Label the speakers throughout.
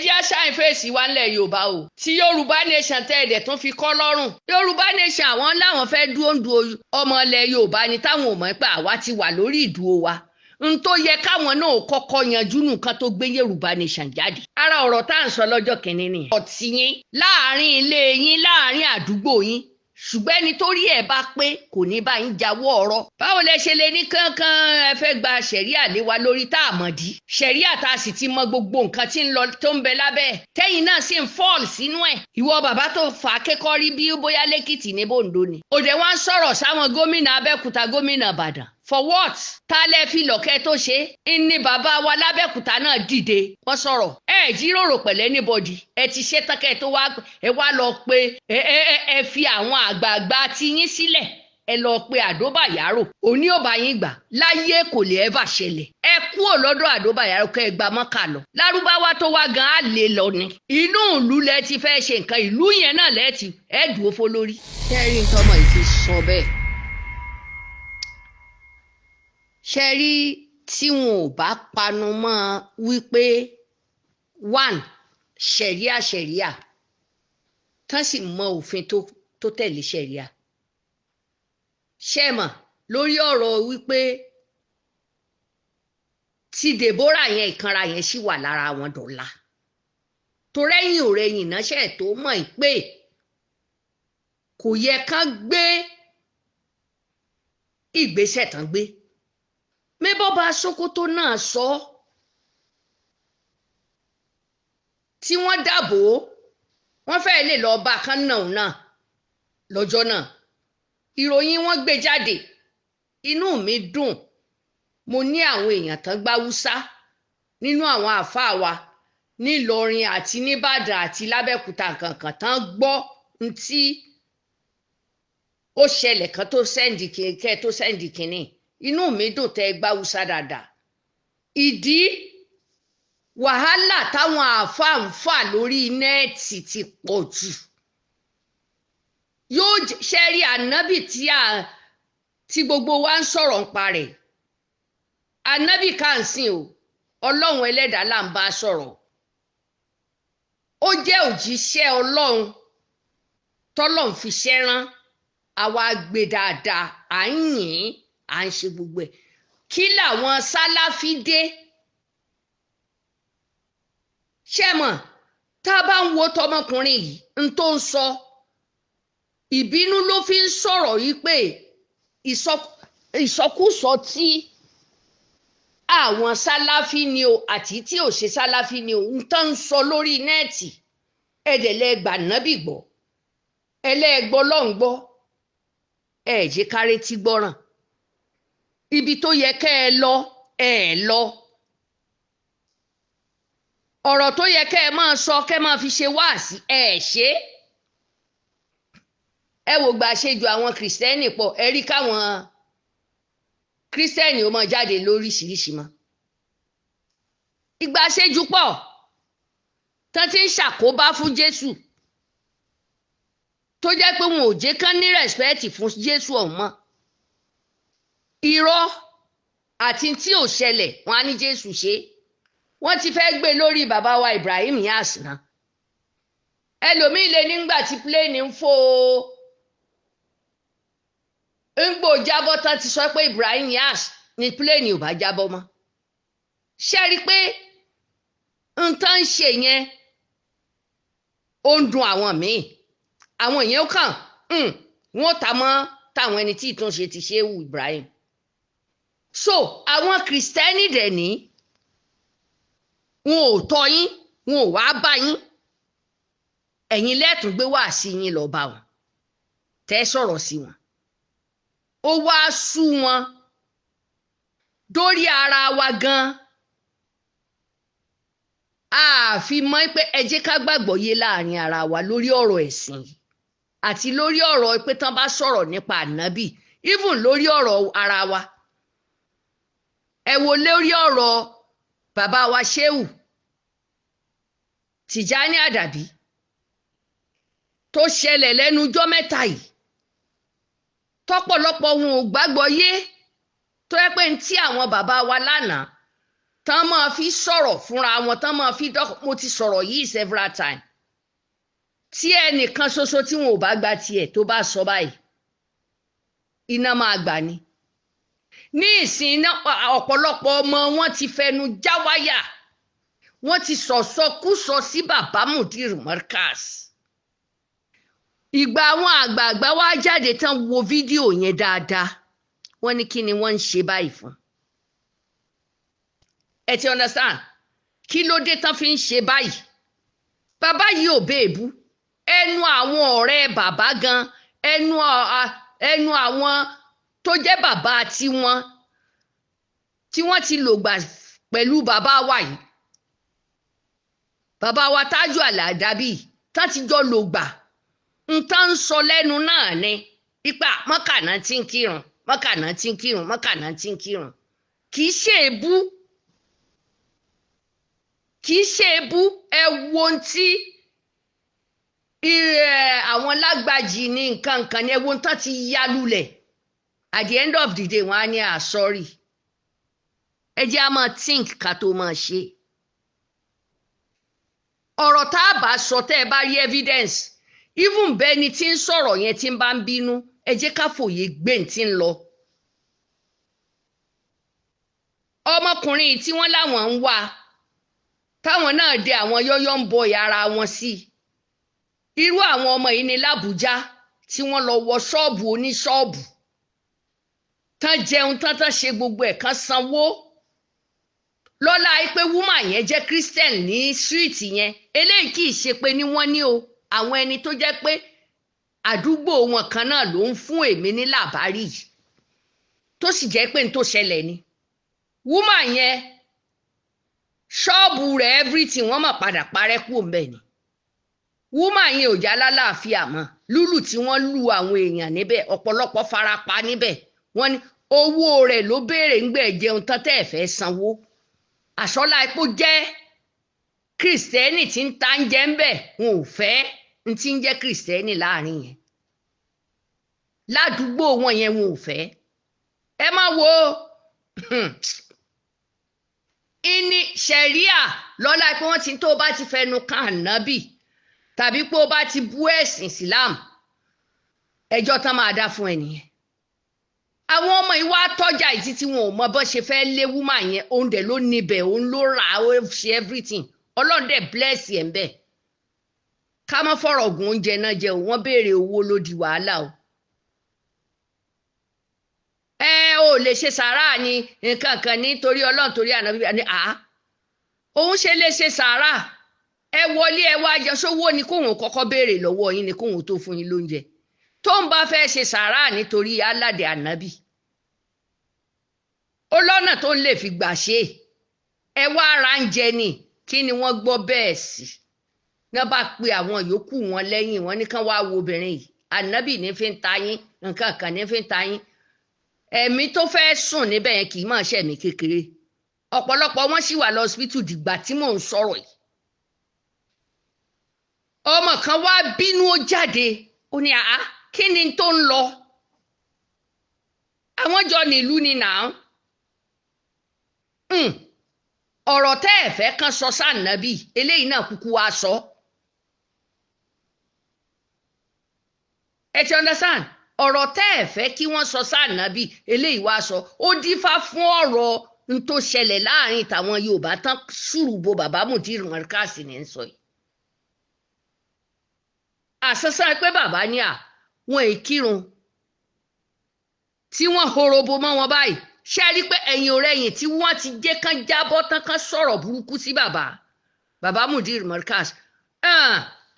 Speaker 1: jẹ́ àṣà ìfèsì wa ńlẹ̀ Yorùbá o tí Yorùbá nation tẹ́ ẹ̀dẹ̀ tún fi kọ́ lọ́rùn. Yorùbá nation àwọn láwọn fẹ́ dúró ọmọ ilẹ̀ Yorùbá ni táwọn ò mọ̀ pé àwa ti wà lórí ìdúró wa. N tó yẹ káwọn náà kọ́kọ́ yanjú nǹkan tó gbé Yorùbá nation jáde. Ara ọ̀rọ̀ tá à ń sọ lọ́jọ́ kìíní nìyẹn. Ọ̀tí yín láàrin ilé yín láàrin àdúgbò yín ṣùgbọ́n ẹni tó rí ẹ̀ bá pé kò ní bá yín jáwọ́ ọ̀rọ̀. Báwo lẹ ṣe lè ní kankan ẹ fẹ́ gba ṣẹ̀ríà lé wa lórí tá a mọ̀ dí. Ṣẹ̀ríà tá a sì ti mọ gbogbo nǹkan tí ń lọ tó ń bẹ lábẹ́ ẹ̀. Tẹ́yìn náà sì ń fọ́ọ̀l sínú ẹ̀. Ìwọ bàbá tó fà á kékọ́rí bí bóyá lẹ́kìtì ní bòǹdó ni. Òde wá ń sọ̀rọ̀ sáwọn gómìnà Abẹ́òkúta gómìnà Ìbàdàn. For what? Ta lẹ fi lọ̀kẹ́ tó ṣe? Ní bàbá wa lábẹ́òkúta náà dìde. Wọ́n sọ̀rọ̀. Ẹ jíròrò pẹ̀lẹ́ anybody. Ẹ ti ṣe tán kẹ́ tó wá lọ pé ẹ fi àwọn àgbààgbà tí yín sílẹ̀. Ẹ lọ pé Àdóbàyárò. Òní ò bá yín gbà. Láyé kò lè ẹ́fà ṣẹlẹ̀. Ẹ kúrò lọ́dọ̀ Àdóbàyárò kẹ́ ẹ gba Mọ́kà lọ. Lárúbáwá tó wá gan á lè lọ ni. Inú ìlú lẹ ti fẹ́ ṣe nǹkan ìlú yẹn náà lẹ́ẹ̀tì ẹ dùn ó fó lórí. Kẹ́rin tọmọ yìí fi sọ bẹ́ẹ̀. Ṣé rí tí wọn ò bá panu mọ́ wípé one ṣẹ̀ríà tán sì mọ òfin tó tẹ̀lé ṣẹ̀ríà. Ṣé mọ̀ lórí ọ̀rọ̀ wípé tí Deborah yẹn ìkanra yẹn sì wà lára wọn dọ̀la. Torẹ́yìn ò rẹ̀yìn náà ṣe tó mọ̀ pé kò yẹ kán gbé ìgbésẹ̀ tán gbé. Mẹ́bọ́ba Sókótó náà sọ tí wọ́n dàbò wọ́n fẹ́ lè lọ bá kan náà lọ́jọ́ náà. Ìròyìn wọn gbé jáde inú mi dùn. Mo ní àwọn èèyàn tán gbáwúsá nínú àwọn àáfàá wa nílọrin àti nìbàdàn àti lábẹ́òkúta kankan tán gbọ́ ntí ó ṣẹlẹ̀ kan tó sẹ́ndì kínní. Inú mi dùn tẹ́ gbá Hausa dáadáa. Ìdí wàhálà táwọn àáfàá ń fà lórí nẹ́ẹ̀tì ti pọ̀ jù. Yóò ṣẹ́rí ànábì tí gbogbo wa ń sọ̀rọ̀ ń parẹ̀. Ànábì kàǹsìn o Ọlọ́run ẹlẹ́dàá là ń bá sọ̀rọ̀. Ó jẹ́ òjíṣẹ́ Ọlọ́run tọ́lọ́run fi ṣẹ́rán àwa gbé dáadáa à ń yìn à ń ṣe gbogbo ẹ̀. Kí làwọn sálàfí dé? Ṣé mọ̀ tá a bá ń wo tọmọkùnrin yìí n tó ń sọ ìbínú ló fi ń sọ̀rọ̀ yìí pé ìsọkúsọ tí àwọn sálàfí ni o àti tí ò ṣe sálàfí ni o ń tán ń sọ lórí nẹ́ẹ̀tì ẹ̀dẹ̀lẹ̀ gbà nábì gbọ́ ẹlẹ́gbọ́ lọ́n gbọ́ ẹ̀ jẹ́ kárẹ́ tí gbọ́ràn. Ibi tó yẹ kẹ́ ẹ lọ lọ. Ọ̀rọ̀ tó yẹ kẹ́ ẹ máa sọ kẹ́ máa fi ṣe wáàsí ṣe. Ẹ wò gbà ṣejù àwọn kìrìsìtẹ́nì pọ̀ ẹ rí káwọn kìrìsìtẹ́nì ó máa jáde lóríṣiríṣi mọ́. Ìgbà ṣejù pọ̀ tán ti ń ṣàkóbá fún Jésù tó jẹ́ pé wọn ò jẹ́ kán ní rẹ̀spẹ́ẹ̀tì fún Jésù ọ̀hún mọ́. Irọ́ àti tí ò ṣẹlẹ̀ wọn á ní Jésù ṣe. Wọ́n ti fẹ́ gbé lórí bàbá wa Ibrahim Yas náà. Ẹlòmíì lè nígbà tí pléènì ń fò ń gbò jábọ́ tán ti sọ pé Ibrahim Yas ni pléènì ò bá jábọ́ mọ́. Ṣé rí pé nǹkan ń ṣe yẹn ó ń dùn àwọn míì. Àwọn yẹn ó kàn wọ́n ta mọ́ táwọn ẹni tí ìtúnṣe ti ṣe wù Ibrahim. So àwọn kìrìsìtẹ́nì dẹ̀ ní wọn ò tọ́ yín wọn ò wá bá yín ẹ̀yin lẹ́tùn gbé wá sí yín lọ bá wọn tẹ́ sọ̀rọ̀ sí wọn. Ó wá sú wọn dórí ara wa gan. Àfi mọ̀ pé ẹ jẹ́ ká gbàgbọ́ yé láàrin ara wa lórí ọ̀rọ̀ ẹ̀sìn àti lórí ọ̀rọ̀ pé tán bá sọ̀rọ̀ nípa ànábì even lórí ọ̀rọ̀ ara wa. Ẹ wo lórí ọ̀rọ̀ bàbá wa Ṣéhù Tìjání Àdàbí tó ṣẹlẹ̀ lẹ́nu ọjọ́ mẹ́ta yìí tọ́pọ̀lọpọ̀ wọn ò gbàgbọ́ yé tó yẹ pé ní tí àwọn bàbá wa lánàá tán máa fi sọ̀rọ̀ fúnra wọn tán máa fi mo ti sọ̀rọ̀ yìí several times tí ẹnìkan ṣoṣo tí wọn ò bá gba tiẹ̀ tó bá sọ báyìí iná máa gbà ni. Ní ìsìn ọ̀pọ̀lọpọ̀ ọmọ wọn ti fẹnu já wáyà wọ́n ti sọ̀sọkúsọ sí bàbá Mudir Markaz. Ìgbà àwọn àgbààgbà wá jáde tán wo fídíò yẹn dáadáa wọ́n ní kí ni wọ́n ń ṣe báyìí fún. Ẹ ti understand kí ló dé tán fi ń ṣe báyìí. Bàbá yìí ò béèbú ẹnu àwọn ọ̀rẹ́ bàbá gan ẹnu àwọn tó jẹ́ bàbá tiwọn tí wọ́n ti lògbà pẹ̀lú bàbá wa yìí. Bàbá wa Tájù Àlàdábì tá ti jọ lògbà nǹkan ń sọ lẹ́nu náà ni ipa mọ́kànà tí ń kírun mọ́kànà tí ń kírun mọ́kànà tí ń kírun kì í ṣe èébú ẹ wo ohun tí àwọn lágbàjì ní nǹkan kan ní ẹ wo ohun tán ti yá lulẹ̀ at the end of the day wọ́n á ní sorry ẹ jẹ́ á máa think ká tó máa ṣe ọ̀rọ̀ tá a bá sọ tẹ́ ẹ bá rí evidence even bẹ́ni tí ń sọ̀rọ̀ yẹn tí ń bá ń bínú ẹ jẹ́ ká fòye gbé tí ń lọ. Ọmọkùnrin tí wọ́n láwọn ń wá táwọn náà dé àwọn yọ́yọ́ ń bọ ara wọn sí irú àwọn ọmọ yìí ní l'Àbújá tí wọ́n lọ wọ ṣọ́ọ̀bù oníṣọ́ọ̀bù tán jẹun tán ṣe gbogbo ẹ̀ kan sanwó lọ́la pé woman yẹn jẹ́ Christian ní street yẹn eléyìí kì í ṣe pé ní wọ́n ní o àwọn ẹni tó jẹ́ pé àdúgbò wọn kan náà ló ń fún èmi ní làbárì tó sì jẹ́ pé n tó ṣẹlẹ̀ ni woman yẹn ṣọ́ọ̀bù rẹ̀ everything wọ́n mọ̀ padà parẹ́ kú òǹbẹ̀ ni woman yẹn ò já lálàáfíà mọ́ lúlù tí wọ́n lu àwọn èèyàn níbẹ̀ ọ̀pọ̀lọpọ̀ farapa níbẹ̀ wọ́n ní owó rẹ̀ ló béèrè ń gbẹ̀ jẹun tán tẹ́ ẹ̀ fẹ́ sanwó àṣọlá epo jẹ́ kìrìsìtẹ́nì tí ń ta ń jẹ́ ń bẹ̀ wọn ò fẹ́ ń tí ń jẹ́ kìrìsìtẹ́nì láàrin yẹn ládùúgbò wọn yẹn wọn ò fẹ́ ẹ má wo ìní ṣẹ̀ríà lọ́la pé wọ́n ti tó bá ti fẹnu kan ànábì tàbí pé ó bá ti bú ẹ̀sìn Islam ẹjọ́ tán máa dá fún ẹnìyẹn. Àwọn ọmọ yìí wá tọ́jà ìtí tí wọn ò mọ bó ṣe fẹ́ lé woman yẹn òun dẹ̀ ló níbẹ̀ òun ló rà ó ṣe everything Ọlọ́run dẹ̀ bless ẹ̀ ń bẹ̀. Ká má fọ̀rọ̀ ògùn oúnjẹ náà jẹ o wọ́n béèrè owó ló di wàhálà o. Ò lè ṣe sàárà ni nǹkan kan nítorí Ọlọ́run torí ànábì ni òun ṣe lè ṣe sàárà ẹ wọlé ẹ wá jẹ sówó ni kóun kọ́kọ́ béèrè lọ́wọ́ yín ni kóun tó fún yín lóúnjẹ tó ń bá fẹ́ ṣe sàárà nítorí aládé ànábì ó lọ́nà tó ń lè fi gbà ṣe ẹ wá ara ń jẹ ni kí ni wọ́n gbọ́ bẹ́ẹ̀ sí wọ́n bá pe àwọn yòókù wọn lẹ́yìn wọn ní kán wá wo obìnrin yìí ànábì ní fi ń ta yín nǹkan kan ní fi ń ta yín ẹ̀mí tó fẹ́ sùn níbẹ̀ yẹn kì í máa ṣẹ̀mí kékeré ọ̀pọ̀lọpọ̀ wọn sì wà lọ hospital dìgbà tí mò ń sọ̀rọ̀ yìí ọmọ kan wá bínú ó jáde ó ní kí ni tó ń lọ àwọn jọ nílùú ni nà án ọ̀rọ̀ tẹ́ ẹ̀ fẹ́ kan sọ sànàbì eléyìí náà kúkú wá sọ ẹ ti understand ọ̀rọ̀ tẹ́ ẹ̀ fẹ́ kí wọ́n sọ sànàbì eléyìí wá sọ ó dífá fún ọ̀rọ̀ n tó ṣẹlẹ̀ láàrin tàwọn Yorùbá tán ṣùrùbọ bàbá Mudir Markaz ní sọ yìí àṣàṣà pé bàbá ní wọn è kírun tí wọ́n horobo mọ́ wọn báyìí ṣe rí pé ẹ̀yìn ọ̀rẹ́yìn tí wọ́n ti jẹ́ kán jábọ́ tán kán sọ̀rọ̀ burúkú sí bàbá Mudir Markaz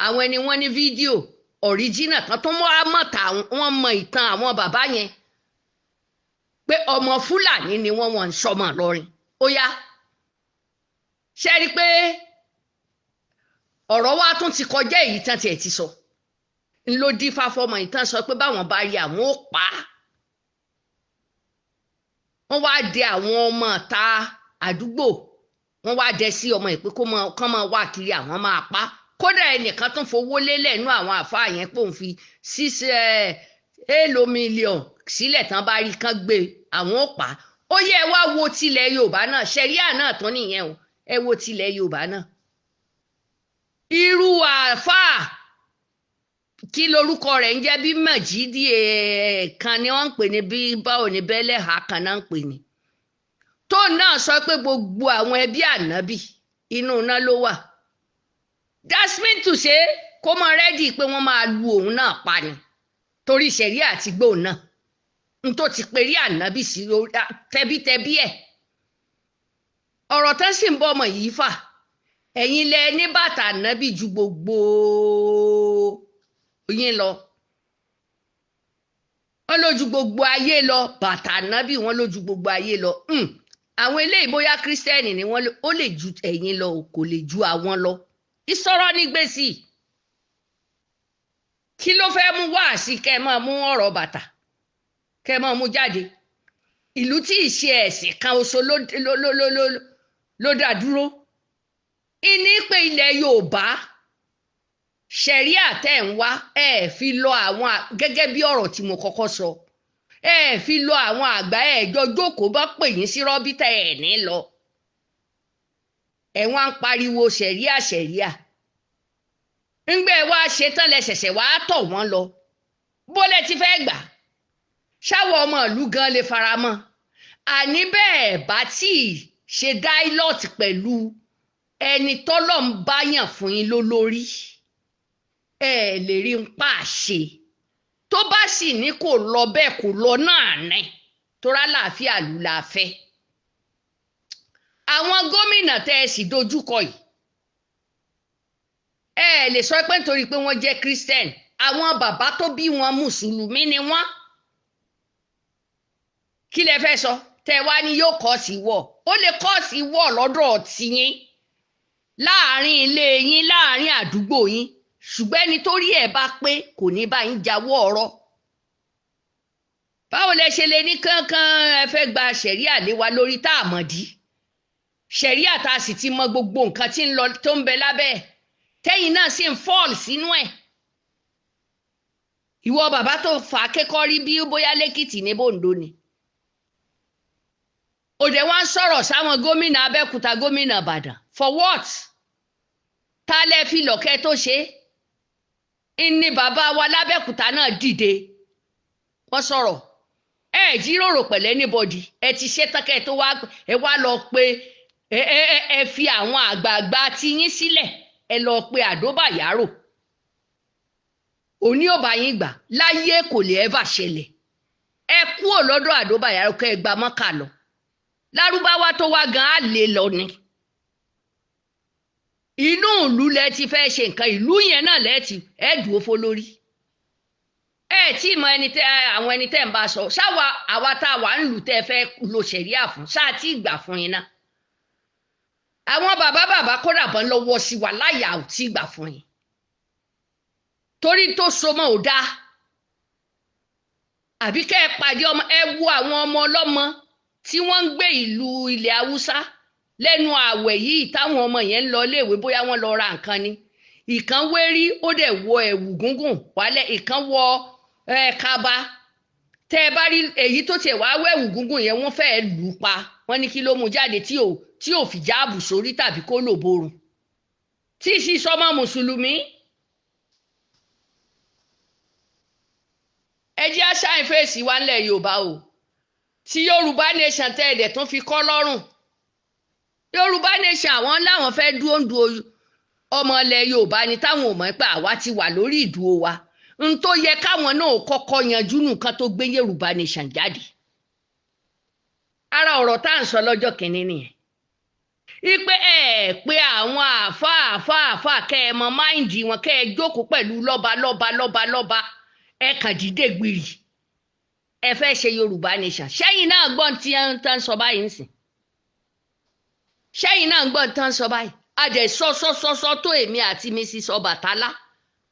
Speaker 1: àwọn ẹni wọ́n ní fídíò ọ̀ríjínà kan tó wọ́n mọ ìtàn àwọn bàbá yẹn pé ọmọ Fúlàní ni wọ́n ń sọmọ lọ́rin ó yá ṣe rí pé ọ̀rọ̀ wa tún ti kọjá èyí tán tiẹ̀ ti sọ ńlọ dífá fọmọ ìtàn sọ pé báwọn bá rí àwọn ó pa á wọ́n wá dẹ àwọn ọmọ ta àdúgbò wọ́n wá dẹ sí ọmọ ìpín kán máa wá kiri àwọn máa pa kódà ẹnìkan tún fowó lélẹ̀ nú àwọn àfáà yẹn pòun fi $6 mílíọ̀nù sílẹ̀ tán bá rí kán gbé àwọn ó pa ó yẹ wá wo tilẹ̀ Yorùbá náà ṣẹ̀ríà náà tán nìyẹn o ẹ wo tilẹ̀ Yorùbá náà irú àáfàá kí lorúkọ rẹ̀ ń jẹ́ bí Màjídì kan ni wọ́n ń pè ní bí báwo ni bẹ́lẹ̀ ha kan náà ń pè ní tó náà sọ pé gbogbo àwọn ẹbí ànábì inú iná ló wà dasmin tù ṣe kó mọ rẹ́dì pé wọ́n máa lu òun náà pa ni torí ṣẹ̀ríà àti gbóòn náà n tó ti perí ànábì sí tẹbítẹbí ẹ̀ ọ̀rọ̀ tán sì ń bọ́ ọmọ yìí fà ẹ̀yin lẹ ní bàtà ànábì ju gbogbo yín lọ wọ́n lójú gbogbo ayé lọ bàtà ànábì wọ́n lójú gbogbo ayé lọ àwọn eléyìí bóyá kírísítẹ́nì ni wọ́n ó lè ju ẹ̀yin lọ kò lè ju àwọn lọ ìsọ̀rọ̀ ní gbèsè kí ló fẹ́ mú wá sí kẹ́ ẹ máa mú ọ̀rọ̀ bàtà kẹ́ ẹ máa mú jáde ìlú tí ìṣe ẹ̀sìn kan oṣù ló dá dúró ìní pé ilẹ̀ Yorùbá ṣẹ̀ríà tẹ̀ ń wá ẹ fi lọ àwọn gẹ́gẹ́ bí ọ̀rọ̀ tí mo kọ́kọ́ sọ ẹ fi lọ àwọn àgbà ẹ̀jọ́ jókòó bá pè yín sí rọ́bítà ẹ̀ ní lọ ẹ̀ wọ́n á ń pariwo ṣẹ̀ríà ṣẹ̀ríà ńgbẹ́ wá ṣetán lẹ ṣẹ̀ṣẹ̀ wá tọ̀ wọ́n lọ bólẹ̀ ti fẹ́ gbà ṣáwọ́ ọmọ ìlú gan lè faramọ́ àní bẹ́ẹ̀ bá tí ì ṣe dáílọ́ọ̀tì pẹ̀lú ẹni tọ́lọ́ ń báyàn fún yín lólórí ẹ lè rí ń pa àṣẹ tó bá sì ní kò lọ bẹ́ẹ̀ kò lọ náà ní torá láàfíà lù la fẹ́ àwọn gómìnà tẹ́ ẹ sì dojúkọ yìí ẹ lè sọ pé nítorí pé wọ́n jẹ́ Christian àwọn bàbá tó bí wọn mùsùlùmí ni wọ́n kí lẹ fẹ́ sọ tẹ́ wá ní yóò kọ́ sí wọ̀ ó lè kọ́ sí wọ̀ lọ́dọ̀ tiyín láàrin ilé yín láàrin àdúgbò yín ṣùgbọ́n ẹni tó rí ẹ̀ bá pé kò ní bá yín jáwọ́ ọ̀rọ̀ báwo lẹ ṣe lè ní kánkán ẹ fẹ́ gba ṣẹ̀ríà lé wa lórí tá a mọ̀ dí ṣẹ̀ríà tá a sì ti mọ gbogbo nǹkan tí ń lọ tó ń bẹ lábẹ́ ẹ̀ tẹ́yìn náà sì ń fọ́ọ̀lù sínú ẹ̀ ìwọ bàbá tó fà á kékọ́rí bí bóyá lẹ́kìtì ní bòǹdó ni òde wá ń sọ̀rọ̀ sáwọn gómìnà Abẹ́òkúta gómìnà Ìbàdàn for what ta lẹ fi lọ́kẹ́ tó ṣe ní bàbá wa lábẹ́òkúta náà dìde wọ́n sọ̀rọ̀ ẹ jíròrò pẹ̀lẹ́ anybody ẹ ti ṣe tán kẹ́ tó wá ẹ wá lọ pé ẹ fi àwọn àgbààgbà tiyín sílẹ̀ ẹ lọ pé àdóbàyárò òní ò bá yín gbà láyé kò lè ẹ́fà ṣẹlẹ̀ ẹ kúrò lọ́dọ̀ àdóbàyárò kẹ́ ẹ gba Mọ́kà lọ lárúbáwá tó wá gan á lè lọ ni inú ìlú lẹ ti fẹ́ ṣe nǹkan ìlú yẹn náà lẹ́ẹ̀tì ẹ dúró fó lórí ẹ tí mọ àwọn ẹni tẹ́ ń bá sọ ṣáwa àwa tá a wà ń lù tẹ́ fẹ́ lo ṣẹ̀ríà fún ṣáà tí ìgbà fún yín náà àwọn bàbá kódà bọ́n lọ́wọ́ sí wa láyà ò tí ìgbà fún yín torí tó so mọ́ ò dáa àbí kẹ́ ẹ pàdé ọmọ ẹ wo àwọn ọmọ ọlọ́mọ tí wọ́n ń gbé ìlú ilẹ̀ Haúsá lẹ́nu ààwẹ̀ yìí táwọn ọmọ yẹn ń lọ iléèwé bóyá wọ́n lọ ra nǹkan ni ìkan wérí ó dẹ̀ wọ ẹ̀wù gúngùn wálẹ̀ ìkan wọ kaba tẹ́ ẹ bá rí èyí tó tiẹ̀ wá wẹ̀wù gúngùn yẹn wọ́n fẹ́ẹ́ lù ú pa wọ́n ní kí ló mú jáde tí ò fi jáàbù sórí tàbí kó lò borùn tí ì sì sọmọ mùsùlùmí. ẹ jẹ́ àṣàyàn fèsì wa ńlẹ̀ Yorùbá o tí Yorùbá nation tẹ́ ẹ̀dẹ̀ tún fi kọ́ lọ́rùn Yorùbá nation àwọn láwọn fẹ́ dúró ọmọ ilẹ̀ Yorùbá ni táwọn ò mọ̀ pé àwa ti wà lórí ìdúró wa n tó yẹ káwọn náà kọ́kọ́ yanjú nǹkan tó gbé Yorùbá nation jáde ara ọ̀rọ̀ tá à ń sọ lọ́jọ́ kìíní nìyẹn ipe pé àwọn àáfàá kẹ́ ẹ mọ máìndì wọn kẹ́ ẹ jókòó pẹ̀lú lọ́ba ẹ kàn dìde gbìrì ẹ fẹ́ ṣe Yorùbá nation ṣẹ́yìn náà gbọ́n tí ń tán sọ báyìí ń sìn ṣẹ́yìn náà gbọ́n tán sọ báyìí adẹ̀ sọ́sọ́sọ́sọ́ tó èmi àti Mrs. Ọbàtálá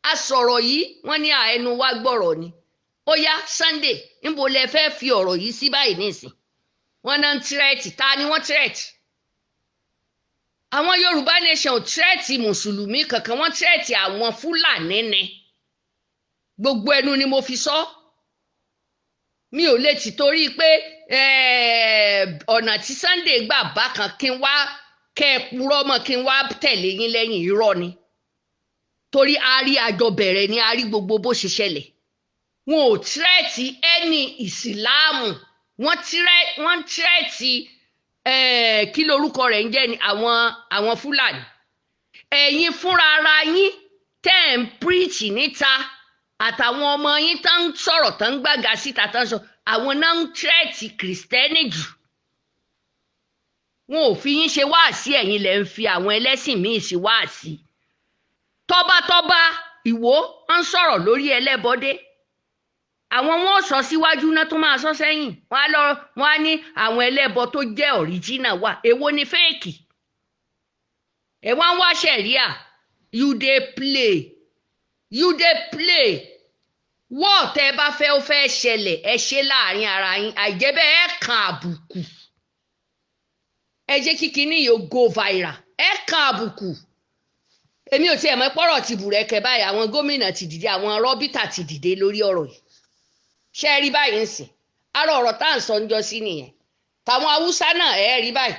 Speaker 1: a sọ̀rọ̀ yìí wọ́n ní ẹnu wa gbọ́rọ̀ ni ó yá Sunday níbo lẹ fẹ́ fi ọ̀rọ̀ yìí sí báyìí nísìn wọ́n náà ń tírẹ́ẹ̀tì ta ni wọ́n tírẹ́ẹ̀tì àwọn Yorùbá nation ò tírẹ́ẹ̀tì mùsùlùmí kankan wọ́n tírẹ́ẹ̀tì àwọn Fúlàní ni gbogbo ẹnu ni mo fi sọ mi ò lè ti torí pé ọ̀nà tí Sunday gbà bákan kí n wá kẹ́ ẹ purọ́ mọ́ kí n wá tẹ̀lé yín lẹ́yìn irọ́ ni torí a rí àjọ bẹ̀rẹ̀ ni a rí gbogbo bó ṣe ṣẹlẹ̀ wọn ò tírẹ̀tì ẹni ìsìláàmù wọ́n tírẹ̀tì kí lorúkọ rẹ̀ ń jẹ́ ni àwọn Fúlàní ẹ̀yin fúnra ara yín tẹ́ ń píríìtì níta àtàwọn ọmọ yín tán ń sọ̀rọ̀ tán ń gbága síta tán sọ àwọn náà ń tírẹ̀tì kìrìsìtẹ́nì jù wọn ò fi yín ṣe wáàsí ẹ̀yin lẹ̀ ń fi àwọn ẹlẹ́sìn míì ṣe wáàsí tọ́bátọ́bá Ìwó ń sọ̀rọ̀ lórí ẹlẹ́bọdé àwọn wọn sọ síwájú náà tó máa sọ sẹ́yìn wọn á ní àwọn ẹlẹ́bọ tó jẹ́ ọ̀ríjínà wà èwo ni fẹ́ẹ̀kì ẹ wá ń wá ṣẹ̀ríà you dey play wọ́ọ̀ tẹ́ ẹ bá fẹ́ ó fẹ́ ṣẹlẹ̀ ẹ ṣe láàrin ara yín àìjẹ́bẹ́ ẹ kan àbùkù ẹ jẹ́ kí kinní yóò go viral ẹ kan àbùkù èmi ò tiẹ̀ mọ̀ pọ́rọ̀ ti bùrẹ́kẹ́ báyìí àwọn gómìnà ti dìde àwọn rọ́bìtà ti dìde lórí ọ̀rọ̀ yìí ṣe rí báyìí ń sìn ara ọ̀rọ̀ tá à ń sọ ń jọ sí nìyẹn tàwọn haúsá náà ẹ rí báyìí